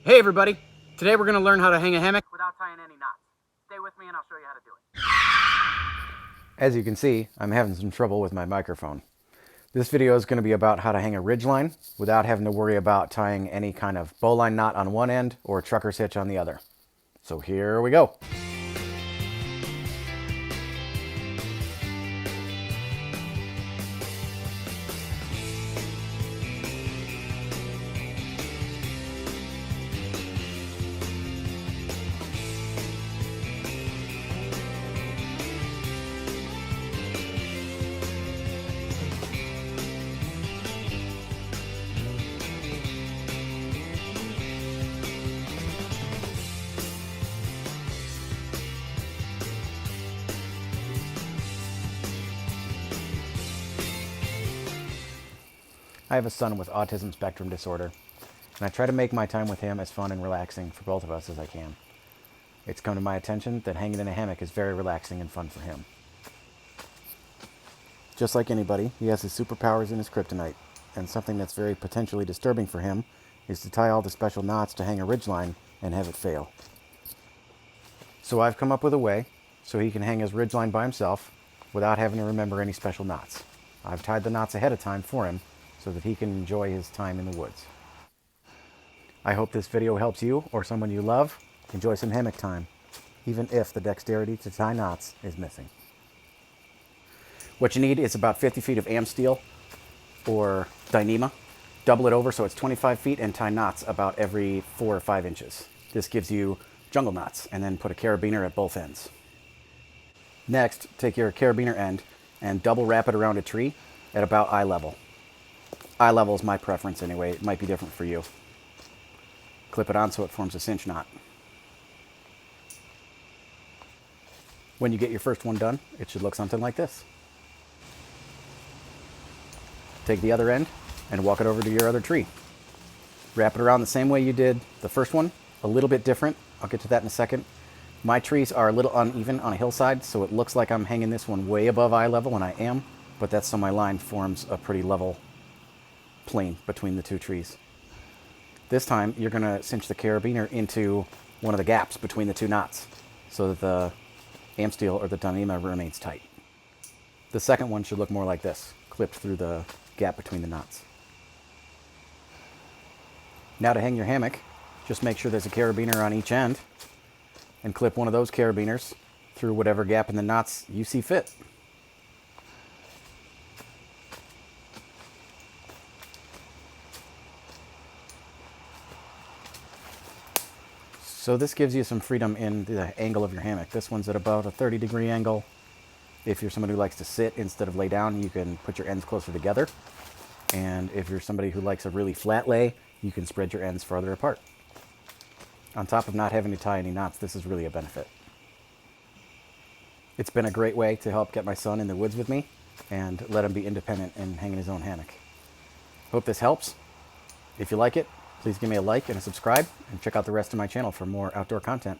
Hey everybody! Today we're going to learn how to hang a hammock without tying any knots. Stay with me and I'll show you how to do it. As you can see, I'm having some trouble with my microphone. This video is going to be about how to hang a ridgeline without having to worry about tying any kind of bowline knot on one end or trucker's hitch on the other. So here we go. I have a son with autism spectrum disorder, and I try to make my time with him as fun and relaxing for both of us as I can. It's come to my attention that hanging in a hammock is very relaxing and fun for him. Just like anybody, he has his superpowers and his kryptonite, and something that's very potentially disturbing for him is to tie all the special knots to hang a ridgeline and have it fail. So I've come up with a way so he can hang his ridgeline by himself without having to remember any special knots. I've tied the knots ahead of time for him so that he can enjoy his time in the woods. I hope this video helps you or someone you love enjoy some hammock time, even if the dexterity to tie knots is missing. What you need is about 50 feet of am steel or Dyneema. Double it over so it's 25 feet and tie knots about every 4 or 5 inches. This gives you jungle knots, and then put a carabiner at both ends. Next, take your carabiner end and double wrap it around a tree at about eye level. Eye level is my preference anyway. It might be different for you. Clip it on so it forms a cinch knot. When you get your first one done, it should look something like this. Take the other end and walk it over to your other tree. Wrap it around the same way you did the first one, a little bit different. I'll get to that in a second. My trees are a little uneven on a hillside, so it looks like I'm hanging this one way above eye level, and I am, but that's so my line forms a pretty level plane between the two trees. This time you're going to cinch the carabiner into one of the gaps between the two knots so that the am steel or the Dyneema remains tight. The second one should look more like this, clipped through the gap between the knots. Now to hang your hammock, just make sure there's a carabiner on each end and clip one of those carabiners through whatever gap in the knots you see fit. So this gives you some freedom in the angle of your hammock. This one's at about a 30-degree angle. If you're somebody who likes to sit instead of lay down, you can put your ends closer together. And if you're somebody who likes a really flat lay, you can spread your ends farther apart. On top of not having to tie any knots, this is really a benefit. It's been a great way to help get my son in the woods with me and let him be independent and hang in his own hammock. Hope this helps. If you like it, please give me a like and a subscribe, and check out the rest of my channel for more outdoor content.